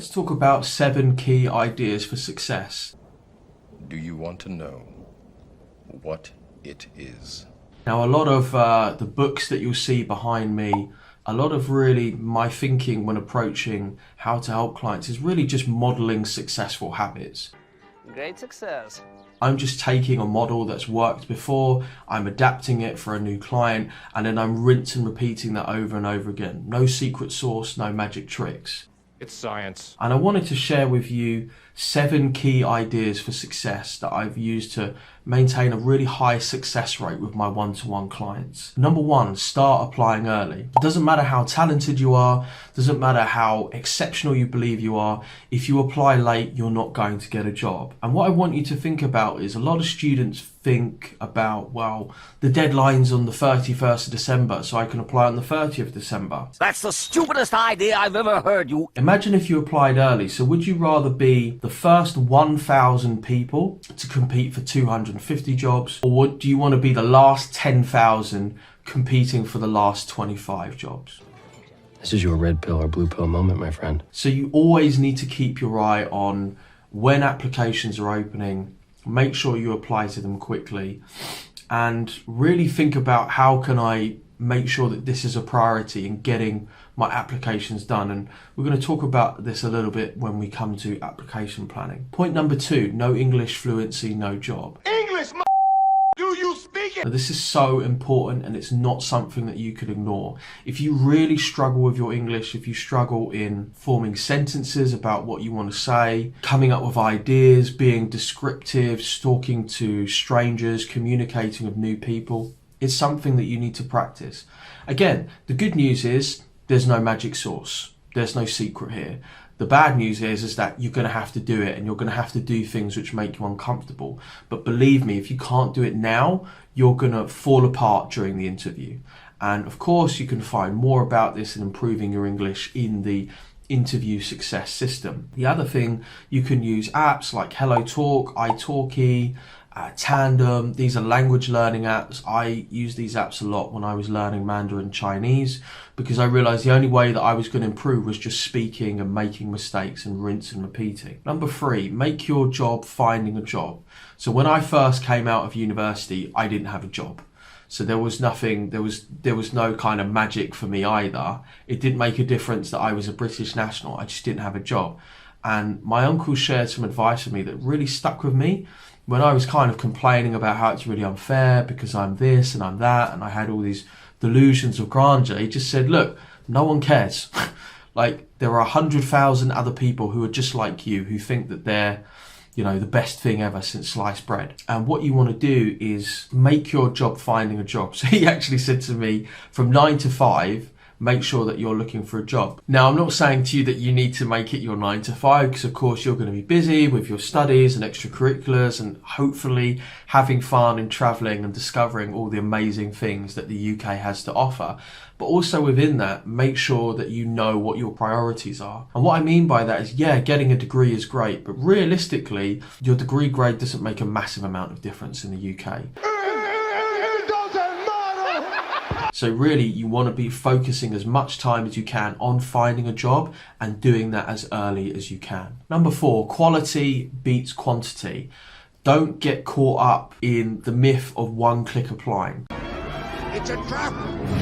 Let's talk about 7 key ideas for success. Do you want to know what it is? Now, a lot of the books that you'll see behind me, a lot of really my thinking when approaching how to help clients is really just modeling successful habits. Great success. I'm just taking a model that's worked before, I'm adapting it for a new client, and then I'm rinse and repeating that over and over again. No secret sauce, no magic tricks. It's science. And I wanted to share with you 7 key ideas for success that I've used to maintain a really high success rate with my one-to-one clients. Number 1, start applying early. It doesn't matter how talented you are, doesn't matter how exceptional you believe you are, if you apply late, you're not going to get a job. And what I want you to think about is a lot of students think about, well, the deadline's on the 31st of December, so I can apply on the 30th of December. That's the stupidest idea I've ever heard, you. Imagine if you applied early. So would you rather be the first 1,000 people to compete for 250 jobs, or do you want to be the last 10,000 competing for the last 25 jobs? This is your red pill or blue pill moment, my friend. So you always need to keep your eye on when applications are opening, make sure you apply to them quickly, and really think about how can I make sure that this is a priority in getting my applications done. And we're going to talk about this a little bit when we come to application planning. Point number 2, no English fluency, no job. English, do you speak it? Now, this is so important, and it's not something that you could ignore. If you really struggle with your English, if you struggle in forming sentences about what you want to say, coming up with ideas, being descriptive, talking to strangers, communicating with new people, it's something that you need to practice. Again, the good news is there's no magic sauce. There's no secret here. The bad news is that you're going to have to do it, and you're going to have to do things which make you uncomfortable. But believe me, if you can't do it now, you're going to fall apart during the interview. And of course, you can find more about this and improving your English in the interview success system. The other thing, you can use apps like HelloTalk, italki, Tandem. These are language learning apps. I use these apps a lot when I was learning Mandarin Chinese, because I realized the only way that I was going to improve was just speaking and making mistakes and rinse and repeating. Number 3, make your job finding a job. So when I first came out of university, I didn't have a job. So there was nothing, there was no kind of magic for me either. It didn't make a difference that I was a British national. I just didn't have a job. And my uncle shared some advice with me that really stuck with me. When I was kind of complaining about how it's really unfair because I'm this and I'm that, and I had all these delusions of grandeur, he just said, look, no one cares. Like, there are 100,000 other people who are just like you, who think that they're, you know, the best thing ever since sliced bread. And what you want to do is make your job finding a job. So he actually said to me, from 9 to 5, make sure that you're looking for a job. Now, I'm not saying to you that you need to make it your 9 to 5, because of course you're going to be busy with your studies and extracurriculars and hopefully having fun and traveling and discovering all the amazing things that the UK has to offer. But also within that, make sure that you know what your priorities are. And what I mean by that is, yeah, getting a degree is great, but realistically, your degree grade doesn't make a massive amount of difference in the UK. So really, you want to be focusing as much time as you can on finding a job and doing that as early as you can. Number 4, quality beats quantity. Don't get caught up in the myth of one-click applying. It's a trap.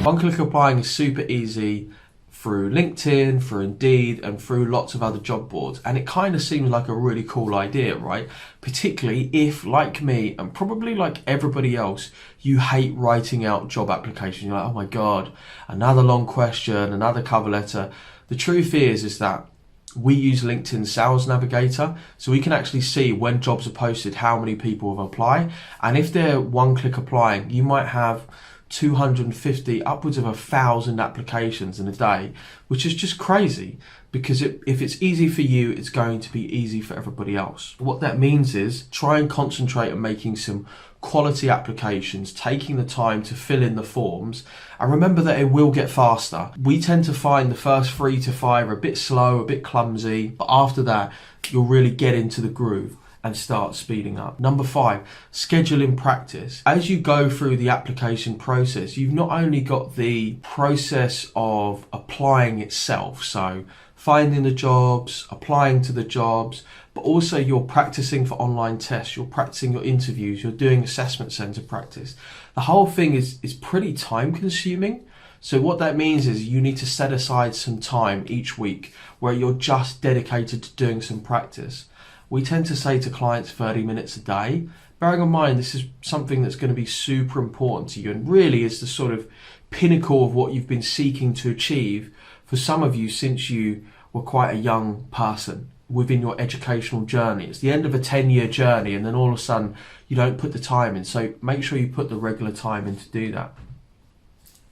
One-click applying is super easy through LinkedIn, through Indeed, and through lots of other job boards. And it kind of seems like a really cool idea, right? Particularly if, like me, and probably like everybody else, you hate writing out job applications. You're like, oh my God, another long question, another cover letter. The truth is that we use LinkedIn Sales Navigator, so we can actually see when jobs are posted, how many people have applied. And if they're one-click applying, you might have 250, upwards of 1,000 applications in a day, which is just crazy, because if it's easy for you, it's going to be easy for everybody else. What that means is try and concentrate on making some quality applications, taking the time to fill in the forms, and remember that it will get faster. We tend to find the first 3 to 5 are a bit slow, a bit clumsy, but after that, you'll really get into the groove and start speeding up. Number 5, schedule in practice. As you go through the application process, you've not only got the process of applying itself, so finding the jobs, applying to the jobs, but also you're practicing for online tests, you're practicing your interviews, you're doing assessment centre practice. The whole thing is pretty time consuming. So what that means is you need to set aside some time each week where you're just dedicated to doing some practice. We tend to say to clients 30 minutes a day, bearing in mind this is something that's going to be super important to you and really is the sort of pinnacle of what you've been seeking to achieve for some of you since you were quite a young person within your educational journey. It's the end of a 10-year journey and then all of a sudden you don't put the time in. So make sure you put the regular time in to do that.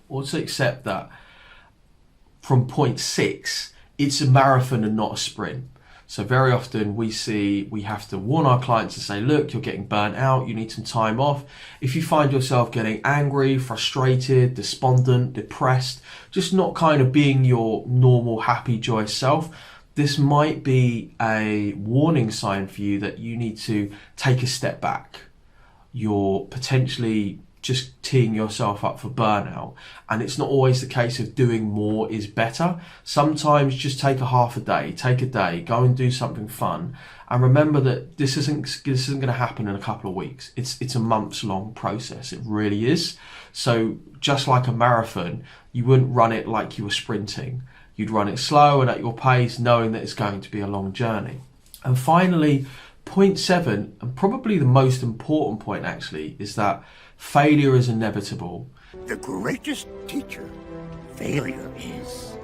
Also accept that from point 6, it's a marathon and not a sprint. So very often we have to warn our clients to say, look, you're getting burnt out, you need some time off. If you find yourself getting angry, frustrated, despondent, depressed, just not kind of being your normal, happy, joyous self, this might be a warning sign for you that you need to take a step back. You're potentially just teeing yourself up for burnout. And it's not always the case of doing more is better. Sometimes just take a half a day, take a day, go and do something fun. And remember that this isn't going to happen in a couple of weeks. It's a months long process. It really is. So just like a marathon, you wouldn't run it like you were sprinting. You'd run it slow and at your pace, knowing that it's going to be a long journey. And finally, point 7, and probably the most important point actually, is that failure is inevitable. The greatest teacher, failure is.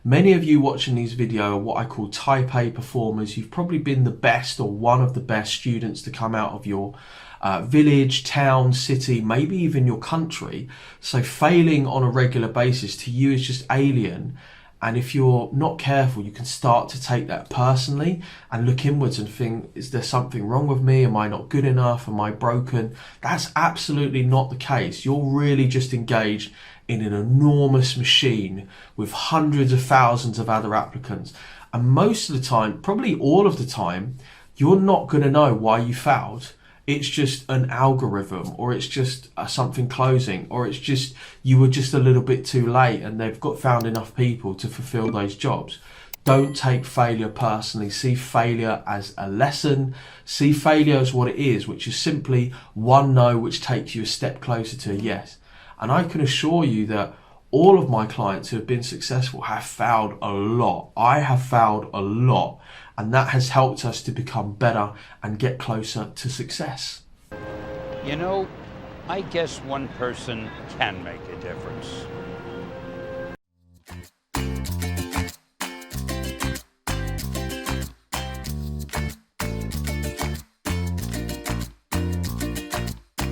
Many of you watching these videos are what I call type A performers. You've probably been the best or one of the best students to come out of your village, town, city, maybe even your country. So failing on a regular basis to you is just alien. And if you're not careful, you can start to take that personally and look inwards and think, is there something wrong with me? Am I not good enough? Am I broken? That's absolutely not the case. You're really just engaged in an enormous machine with hundreds of thousands of other applicants. And most of the time, probably all of the time, you're not going to know why you failed. It's just an algorithm, or it's just something closing, or it's just you were just a little bit too late and they've found enough people to fulfill those jobs. Don't take failure personally. See failure as a lesson. See failure as what it is, which is simply one no which takes you a step closer to a yes. And I can assure you that all of my clients who have been successful have failed a lot. I have failed a lot. And that has helped us to become better and get closer to success. You know, I guess one person can make a difference.